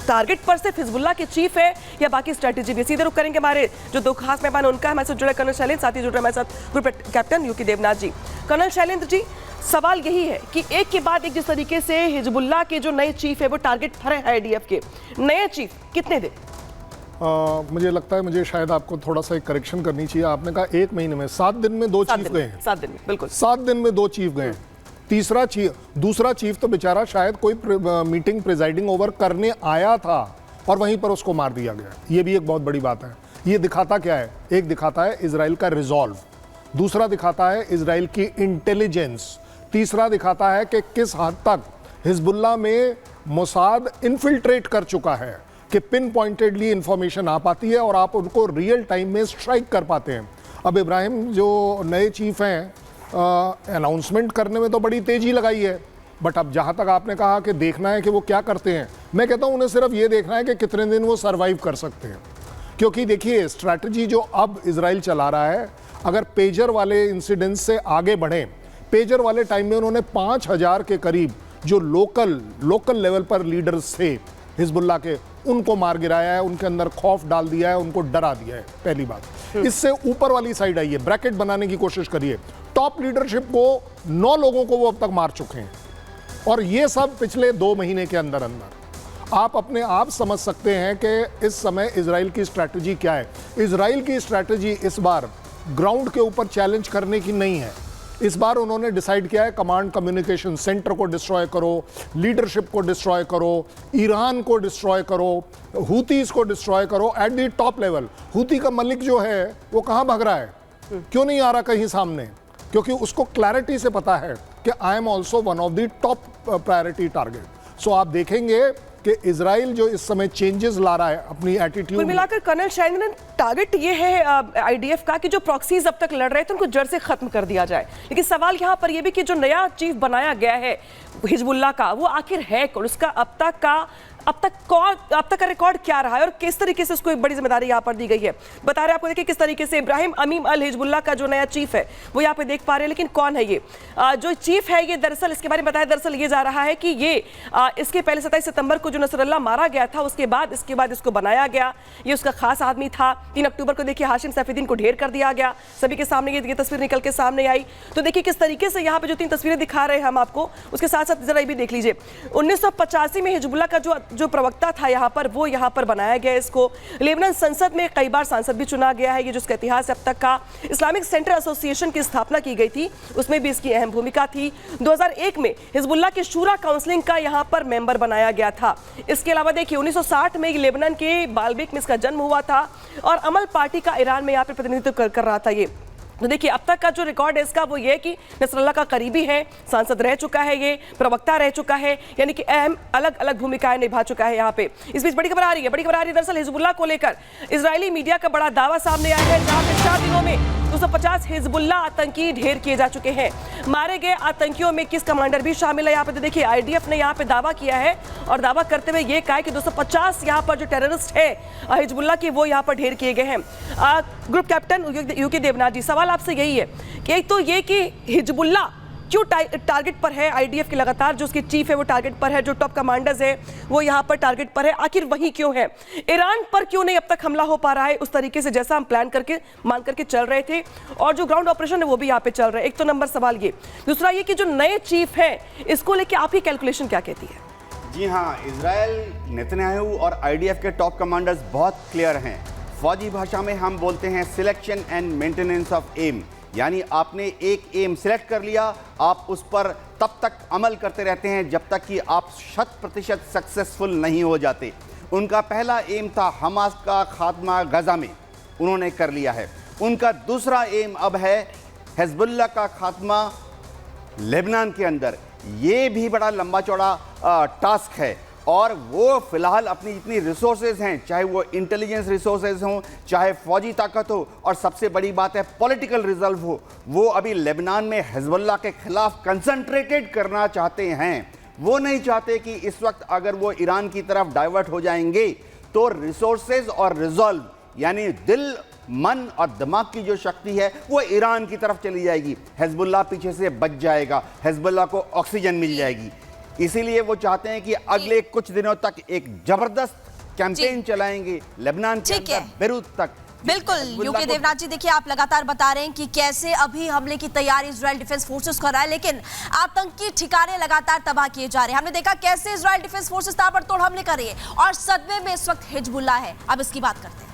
Target पर सिर्फ Hezbollah के चीफ है या बाकी स्ट्रेटेजी भी? सीधे रुक करेंगे हमारे जो दो खास मेहमान उनका, हमारे साथ जुड़े कर्नल शैलेंद्र, साथ ही जुड़ रहे हमारे साथ ग्रुप कैप्टन यूके देवनाथ जी। कर्नल शैलेंद्र जी, सवाल यही है कि एक के बाद एक जिस तरीके से हिजबुल्लाह के जो नए चीफ है वो टारगेट पर है आईडीएफ के, नए चीफ कितने दिन? मुझे लगता है मुझे शायद आपको थोड़ा सा एक करेक्शन करनी चाहिए। आपने कहा 1 महीने में, 7 दिन में 2 चीफ गए हैं। 7 दिन में, बिल्कुल 7 दिन में 2 चीफ गए हैं। दूसरा चीफ तो बेचारा शायद कोई मीटिंग प्रिजाइडिंग ओवर करने आया था और वहीं पर उसको मार दिया गया। ये भी एक बहुत बड़ी बात है। ये दिखाता क्या है? एक दिखाता है इजराइल का रिजॉल्व, दूसरा दिखाता है इजराइल की इंटेलिजेंस, तीसरा दिखाता है कि किस हद तक हिजबुल्लाह में मोसाद इन्फिल्ट्रेट कर चुका है कि पिन पॉइंटेडली इंफॉर्मेशन आ पाती है और आप उनको रियल टाइम में स्ट्राइक कर पाते हैं। अब इब्राहिम जो नए चीफ हैं, अनाउंसमेंट करने में तो बड़ी तेजी लगाई है, बट अब जहां तक आपने कहा कि देखना है कि वो क्या करते हैं, मैं कहता हूं उन्हें सिर्फ ये देखना है कि कितने दिन वो सर्वाइव कर सकते हैं। क्योंकि देखिए स्ट्रैटेजी जो अब इजराइल चला रहा है, अगर पेजर वाले इंसिडेंट से आगे बढ़े, पेजर वाले टाइम में उन्होंने 5000 के करीब जो लोकल लेवल पर लीडर्स थे हिजबुल्लाह के, उनको मार गिराया है, उनके अंदर खौफ डाल दिया है, उनको डरा दिया है। पहली बात। इससे ऊपर वाली साइड आइए, ब्रैकेट बनाने की कोशिश करिए। टॉप लीडरशिप को 9 लोगों को वो अब तक मार चुके हैं और ये सब पिछले 2 महीने के अंदर अंदर। आप अपने आप समझ सकते हैं कि इस समय इजराइल की स्ट्रैटेजी क्या है। इजराइल की स्ट्रैटेजी इस बार ग्राउंड के ऊपर चैलेंज करने की नहीं है। इस बार उन्होंने डिसाइड किया है कमांड कम्युनिकेशन सेंटर को डिस्ट्रॉय करो, लीडरशिप को डिस्ट्रॉय करो, ईरान को डिस्ट्रॉय करो, हूतीज को डिस्ट्रॉय करो at the top level. Houthi का मलिक जो है वो कहाँ भाग रहा है, क्यों नहीं आ रहा कहीं सामने? क्योंकि उसको क्लैरिटी से पता है कि I am also one of the top priority target. So आप देखेंगे कि इजराइल जो इस समय चेंजेस ला रहा है अपनी एटीट्यूड। कुल मिलाकर कर्नल शैलेंद्र, टारगेट ये है आईडीएफ का कि जो प्रॉक्सीज अब तक लड़ रहे थे उनको जड़ से खत्म कर दिया जाए। लेकिन सवाल यहाँ पर यह भी कि जो नया चीफ बनाया गया है हिजबुल्लाह का, वो आखिर है कौन? उसका अब तक का रिकॉर्ड क्या रहा है और किस तरीके से उसको एक बड़ी जिम्मेदारी यहाँ पर दी गई है? बता रहे हैं आपको, देखिए किस तरीके से इब्राहिम अमीम अल हिजबुल्लाह का जो नया चीफ है वो यहाँ पे देख पा रहे हैं। लेकिन कौन है ये जो चीफ है? ये दरअसल इसके बारे में बताया, दरअसल ये जा रहा है कि ये इसके पहले 27 सितंबर को जो नसरुल्लाह मारा गया था उसके बाद इसको बनाया गया। ये उसका खास आदमी था। 3 अक्टूबर को देखिए हाशिम सैफुद्दीन को ढेर कर दिया गया, सभी के सामने ये तस्वीर निकल के सामने आई। तो देखिए किस तरीके से यहाँ पे जो 3 तस्वीरें दिखा रहे हैं हम आपको, उसके साथ साथ जरा ये भी देख लीजिए। 1985 में हिजबुल्लाह का जो प्रवक्ता था यहाँ पर, वो यहाँ पर बनाया गया इसको। लेबनान संसद में कई बार सांसद भी चुना गया है। ये जो इसका इतिहास अब तक का, इस्लामिक सेंटर एसोसिएशन की स्थापना की गई थी, उसमें भी इसकी अहम भूमिका थी। 2001 में हिजबुल्लाह के शूरा काउंसिलिंग का यहाँ पर मेंबर बनाया गया था। इसके अलावा देखिए 1960 में लेबनान के बाल्बिक में इसका जन्म हुआ था और अमल पार्टी का ईरान में यहाँ पर प्रतिनिधित्व कर रहा था ये। तो देखिए अब तक का जो रिकॉर्ड है इसका वो ये कि नसरुल्लाह का करीबी है, सांसद रह चुका है, ये प्रवक्ता रह चुका है, यानी कि अहम अलग अलग भूमिकाएं निभा चुका है यहाँ पे। इस बीच बड़ी खबर आ रही है दरअसल हिजबुल्लाह को लेकर इजरायली मीडिया का बड़ा दावा सामने आया है, जहां पे 4 दिनों में 250 हिजबुल्लाह आतंकी ढेर किए जा चुके हैं। मारे गए आतंकियों में किस कमांडर भी शामिल है यहाँ पे? तो देखिए आईडीएफ ने यहाँ पे दावा किया है और दावा करते हुए ये कहा है कि 250 यहाँ पर जो टेररिस्ट है हिजबुल्लाह के, वो यहाँ पर ढेर किए गए हैं। ग्रुप कैप्टन यूके देवनाथ जी, सवाल आपसे यही है कि एक तो ये कि हिजबुल्लाह क्यों टारगेट पर है, आईडीएफ के लगातार जो उसके चीफ है वो टारगेट पर है, जो टॉप कमांडर्स है वो यहाँ पर टारगेट पर है, आखिर वही क्यों है? ईरान पर क्यों नहीं अब तक हमला हो पा रहा है उस तरीके से जैसा हम प्लान करके मान करके चल रहे थे, और जो ग्राउंड ऑपरेशन है वो भी यहाँ पे चल रहा है? एक तो नंबर सवाल ये। दूसरा ये कि जो नए चीफ है इसको लेके आपकी कैलकुलेशन क्या कहती है? जी हाँ, इजराइल, नेतन्याहू और आईडीएफ के टॉप कमांडर्स बहुत क्लियर हैं। फौजी भाषा में हम बोलते हैं selection and maintenance of aim, यानी आपने एक एम सिलेक्ट कर लिया, आप उस पर तब तक अमल करते रहते हैं जब तक कि आप 100% सक्सेसफुल नहीं हो जाते। उनका पहला एम था हमास का खात्मा गजा में, उन्होंने कर लिया है। उनका दूसरा एम अब है हिजबुल्लाह का खात्मा लेबनान के अंदर। ये भी बड़ा लंबा चौड़ा टास्क है और वो फिलहाल अपनी जितनी रिसोर्सेज हैं, चाहे वो इंटेलिजेंस रिसोर्सेज हों, चाहे फौजी ताकत हो, और सबसे बड़ी बात है पॉलिटिकल रिजल्व हो, वो अभी लेबनान में हिजबुल्लाह के खिलाफ कंसंट्रेटेड करना चाहते हैं। वो नहीं चाहते कि इस वक्त अगर वो ईरान की तरफ डाइवर्ट हो जाएंगे तो रिसोर्सेज और रिजॉल्व, यानी दिल, मन और दिमाग की जो शक्ति है वो ईरान की तरफ चली जाएगी। हिजबुल्लाह पीछे से बच जाएगा, हिजबुल्लाह को ऑक्सीजन मिल जाएगी। इसीलिए वो चाहते हैं कि अगले कुछ दिनों तक एक जबरदस्त कैंपेन चलाएंगे लेबनान के अंदर बेरूत तक। बिल्कुल यूके देवनाथ जी, देखिए आप लगातार बता रहे हैं कि कैसे अभी हमले की तैयारी इजराइल डिफेंस फोर्सेस कर रहा है, लेकिन आतंकी ठिकाने लगातार तबाह किए जा रहे हैं। हमने देखा कैसे इजराइल डिफेंस फोर्सेस ताबड़तोड़ हमले कर रही है और सदमे में इस वक्त हिजबुल्लाह है। अब इसकी बात करते हैं।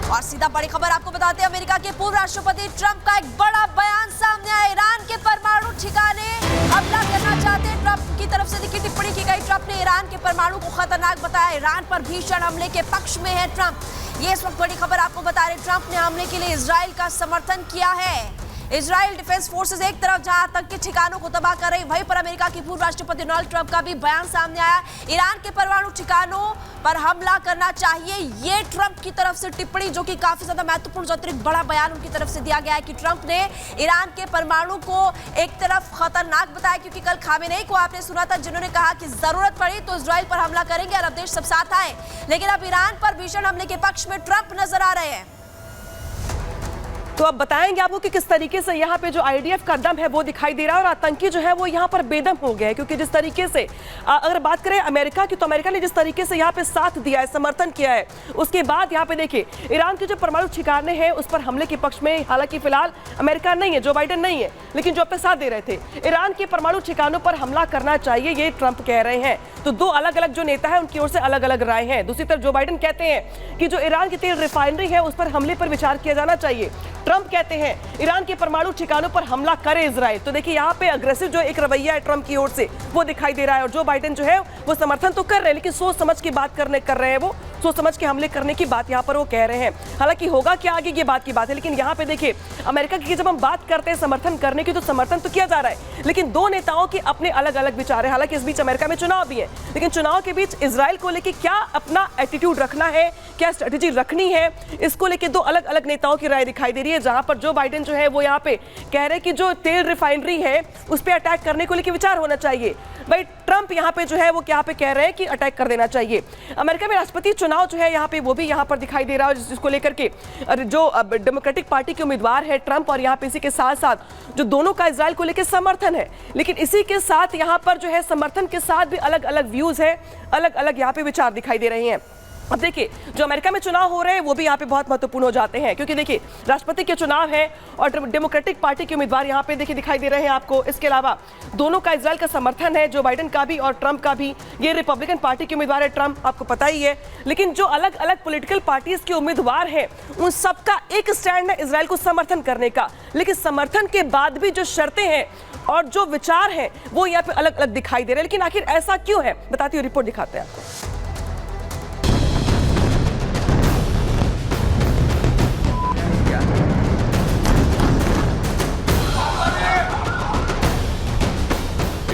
और सीधा बड़ी खबर आपको बताते हैं, अमेरिका के पूर्व राष्ट्रपति ट्रंप का एक बड़ा बयान सामने आया। ईरान के परमाणु ठिकाने हमला करना चाहते हैं। ट्रंप की तरफ से देखिए टिप्पणी की गई। ट्रंप ने ईरान के परमाणु को खतरनाक बताया। ईरान पर भीषण हमले के पक्ष में है ट्रंप। ये इस वक्त बड़ी खबर आपको बता रहे। ट्रंप ने हमले के लिए इजराइल का समर्थन किया है। इजराइल डिफेंस फोर्सेस एक तरफ जहां आतंकी ठिकानों को तबाह कर रही, वहीं पर अमेरिका के पूर्व राष्ट्रपति डोनाल्ड ट्रंप का भी बयान सामने आया। ईरान के परमाणु ठिकानों पर हमला करना चाहिए, ये ट्रंप की तरफ से टिप्पणी, जो कि काफी ज्यादा महत्वपूर्ण, जो अतिरिक्त बड़ा बयान उनकी तरफ से दिया गया है कि ट्रंप ने ईरान के परमाणु को एक तरफ खतरनाक बताया, क्योंकि कल खामेनेई को आपने सुना था जिन्होंने कहा कि जरूरत पड़ी तो इजराइल पर हमला करेंगे, अरब देश सब साथ आए। लेकिन अब ईरान पर भीषण हमले के पक्ष में ट्रंप नजर आ रहे हैं। तो अब बताएंगे आपको कि किस तरीके से यहाँ पे जो आईडीएफ का दम है वो दिखाई दे रहा है और आतंकी जो है वो यहाँ पर बेदम हो गए हैं। क्योंकि जिस तरीके से अगर बात करें अमेरिका की, तो अमेरिका ने जिस तरीके से यहाँ पे साथ दिया है, समर्थन किया है, उसके बाद यहाँ पे देखिए ईरान के जो परमाणु ठिकाने हैं उस पर हमले के पक्ष में हालांकि फिलहाल अमेरिका नहीं है, जो बाइडेन नहीं है, लेकिन जो अब तक साथ दे रहे थे, ईरान के परमाणु ठिकानों पर हमला करना चाहिए, ये ट्रंप कह रहे हैं। तो दो अलग अलग जो नेता है उनकी ओर से अलग अलग राय है। दूसरी तरफ जो बाइडेन कहते हैं कि जो ईरान की तेल रिफाइनरी है उस पर हमले पर विचार किया जाना चाहिए। ट्रंप कहते हैं ईरान के परमाणु ठिकानों पर हमला करे इजराइल। तो देखिए यहाँ पे अग्रेसिव जो एक रवैया है ट्रंप की ओर से वो दिखाई दे रहा है। और जो बाइडेन जो है वो समर्थन तो कर रहे हैं, लेकिन सोच समझ की बात कर रहे हैं, वो सोच समझ के हमले करने की बात यहाँ पर वो कह रहे हैं। हालांकि होगा क्या आगे ये बात की बात है, लेकिन यहाँ पे देखिए अमेरिका की जब हम बात करते हैं समर्थन करने की, तो समर्थन तो किया जा रहा है, लेकिन दो नेताओं के अपने अलग अलग विचार है। हालांकि इस बीच अमेरिका में चुनाव भी है, लेकिन चुनाव के बीच इजराइल को लेकर क्या अपना एटीट्यूड रखना है, क्या स्ट्रेटेजी रखनी है, इसको लेकर दो अलग अलग नेताओं की राय दिखाई दे रही है। जहां पर जो बाइडेन जो है वो यहाँ पे कह रहे हैं कि जो तेल रिफाइनरी है उस पर अटैक करने को लेकर विचार होना चाहिए। भाई ट्रंप यहाँ पे जो है वो क्या पे कह रहे हैं कि अटैक कर देना चाहिए। अमेरिका में राष्ट्रपति चुनाव जो है यहाँ पे वो भी यहाँ पर दिखाई दे रहा है, जिसको लेकर के जो डेमोक्रेटिक पार्टी के उम्मीदवार है ट्रंप, और यहाँ पे इसी के साथ साथ जो दोनों का इजराइल को लेकर समर्थन है, लेकिन इसी के साथ यहाँ पर जो है समर्थन के साथ भी अलग अलग व्यूज है, अलग अलग यहाँ पे विचार दिखाई दे रहे हैं। अब देखिए जो अमेरिका में चुनाव हो रहे हैं वो भी यहाँ पे बहुत महत्वपूर्ण हो जाते हैं, क्योंकि देखिए राष्ट्रपति के चुनाव है और डेमोक्रेटिक पार्टी के उम्मीदवार यहाँ पे देखिए दिखाई दे रहे हैं आपको। इसके अलावा दोनों का इजराइल का समर्थन है, जो बाइडेन का भी और ट्रंप का भी। ये रिपब्लिकन पार्टी के उम्मीदवार है ट्रंप, आपको पता ही है, लेकिन जो अलग अलग पॉलिटिकल पार्टीज के उम्मीदवार हैं उन सबका एक स्टैंड है इजराइल को समर्थन करने का। लेकिन समर्थन के बाद भी जो शर्तें हैं और जो विचार है वो यहाँ पे अलग अलग दिखाई दे रहे हैं। लेकिन आखिर ऐसा क्यों है, बताती हूँ, रिपोर्ट दिखाते हैं आपको।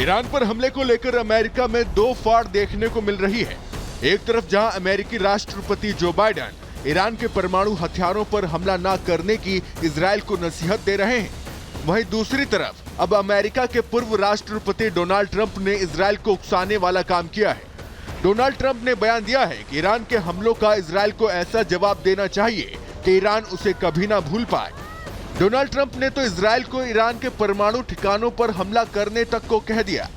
ईरान पर हमले को लेकर अमेरिका में दो फाड़ देखने को मिल रही है। एक तरफ जहां अमेरिकी राष्ट्रपति जो बाइडेन ईरान के परमाणु हथियारों पर हमला न करने की इजराइल को नसीहत दे रहे हैं, वहीं दूसरी तरफ अब अमेरिका के पूर्व राष्ट्रपति डोनाल्ड ट्रंप ने इजराइल को उकसाने वाला काम किया है। डोनाल्ड ट्रंप ने बयान दिया है कि ईरान के हमलों का इजराइल को ऐसा जवाब देना चाहिए कि ईरान उसे कभी ना भूल पाए। डोनाल्ड ट्रंप ने तो इजराइल को ईरान के परमाणु ठिकानों पर हमला करने तक को कह दिया।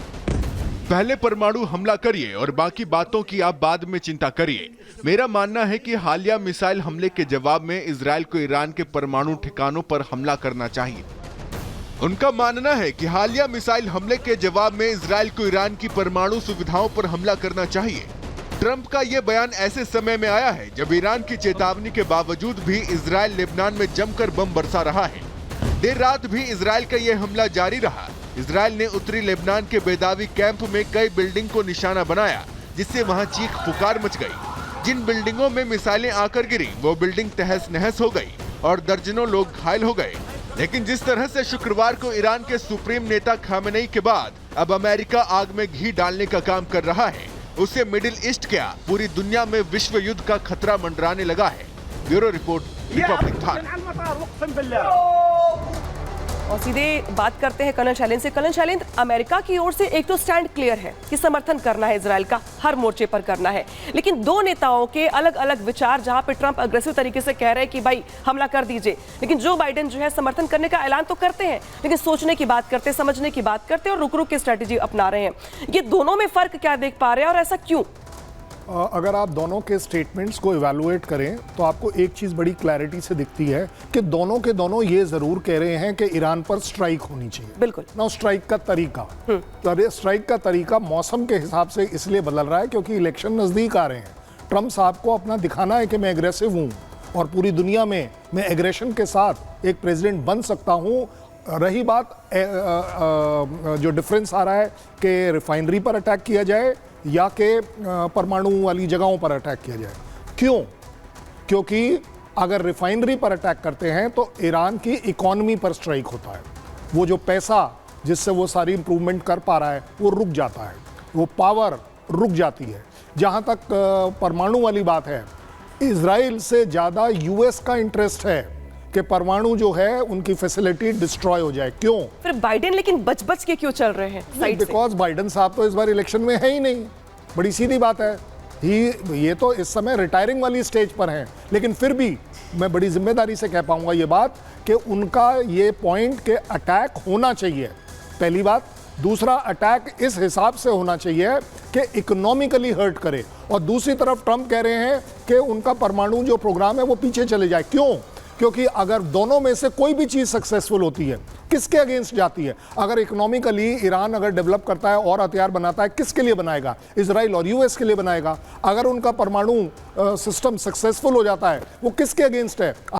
पहले परमाणु हमला करिए और बाकी बातों की आप बाद में चिंता करिए। मेरा मानना है कि हालिया मिसाइल हमले के जवाब में इजराइल को ईरान के परमाणु ठिकानों पर हमला करना चाहिए। उनका मानना है कि हालिया मिसाइल हमले के जवाब में इजराइल को ईरान की परमाणु सुविधाओं पर हमला करना चाहिए। ट्रंप का यह बयान ऐसे समय में आया है जब ईरान की चेतावनी के बावजूद भी इजराइल लेबनान में जमकर बम बरसा रहा है। देर रात भी इजराइल का यह हमला जारी रहा। इजराइल ने उत्तरी लेबनान के बेदावी कैंप में कई बिल्डिंग को निशाना बनाया, जिससे वहां चीख पुकार मच गई। जिन बिल्डिंगों में मिसाइलें आकर गिरी वो बिल्डिंग तहस नहस हो गई और दर्जनों लोग घायल हो गए। लेकिन जिस तरह से शुक्रवार को ईरान के सुप्रीम नेता खामेनेई के बाद अब अमेरिका आग में घी डालने का काम कर रहा है, उससे मिडिल ईस्ट क्या पूरी दुनिया में विश्व युद्ध का खतरा मंडराने लगा है। Bureau report. रिपब्लिक थाना। और सीधे बात करते हैं कर्नल शैलेंद्र से। कर्नल शैलेंद्र, अमेरिका की ओर से एक तो स्टैंड क्लियर है कि समर्थन करना है इजराइल का, हर मोर्चे पर करना है, लेकिन दो नेताओं के अलग अलग विचार, जहां पे ट्रंप अग्रेसिव तरीके से कह रहे हैं कि भाई हमला कर दीजिए, लेकिन जो बाइडेन जो है समर्थन करने का ऐलान तो करते हैं, लेकिन सोचने की बात करते, समझने की बात करते और रुक रुक की स्ट्रैटेजी अपना रहे हैं। ये दोनों में फर्क क्या देख पा रहे हैं और ऐसा क्यों? अगर आप दोनों के स्टेटमेंट्स को इवैल्यूएट करें तो आपको एक चीज़ बड़ी क्लैरिटी से दिखती है कि दोनों के दोनों ये ज़रूर कह रहे हैं कि ईरान पर स्ट्राइक होनी चाहिए। बिल्कुल। ना स्ट्राइक का तरीका, तो स्ट्राइक का तरीका मौसम के हिसाब से इसलिए बदल रहा है क्योंकि इलेक्शन नज़दीक आ रहे हैं। ट्रंप साहब को अपना दिखाना है कि मैं एग्रेसिव हूँ और पूरी दुनिया में मैं एग्रेशन के साथ एक प्रेसिडेंट बन सकता हूँ। रही बात जो डिफरेंस आ रहा है कि रिफाइनरी पर अटैक किया जाए या कि परमाणु वाली जगहों पर अटैक किया जाए। क्यों? क्योंकि अगर रिफाइनरी पर अटैक करते हैं तो ईरान की इकॉनमी पर स्ट्राइक होता है। वो जो पैसा जिससे वो सारी इंप्रूवमेंट कर पा रहा है वो रुक जाता है, वो पावर रुक जाती है। जहाँ तक परमाणु वाली बात है, इजराइल से ज़्यादा यूएस का इंटरेस्ट है कि परमाणु जो है उनकी फैसिलिटी डिस्ट्रॉय हो जाए। क्यों? फिर बाइडेन लेकिन बच के क्यों चल रहे हैं साइड से? बिकॉज बाइडेन साहब तो इस बार इलेक्शन में है ही नहीं। बड़ी सीधी बात है, ये तो इस समय रिटायरिंग वाली स्टेज पर हैं, लेकिन फिर भी मैं बड़ी जिम्मेदारी से कह पाऊंगा ये बात कि उनका ये पॉइंट के अटैक होना चाहिए, पहली बात। दूसरा, अटैक इस हिसाब से होना चाहिए कि इकोनॉमिकली हर्ट करे, और दूसरी तरफ ट्रंप कह रहे हैं कि उनका परमाणु जो प्रोग्राम है वो पीछे चले जाए। क्यों? क्योंकि अगर दोनों में से कोई भी चीज़ सक्सेसफुल होती है, किसके अगेंस्ट जाती है? अगर इकोनॉमिकली ईरान अगर डेवलप करता है और हथियार बनाता है, किसके लिए बनाएगा? इजराइल और यूएस के लिए बनाएगा। अगर उनका परमाणु सिस्टम सक्सेसफुल हो जाता है, वो किसके अगेंस्ट है?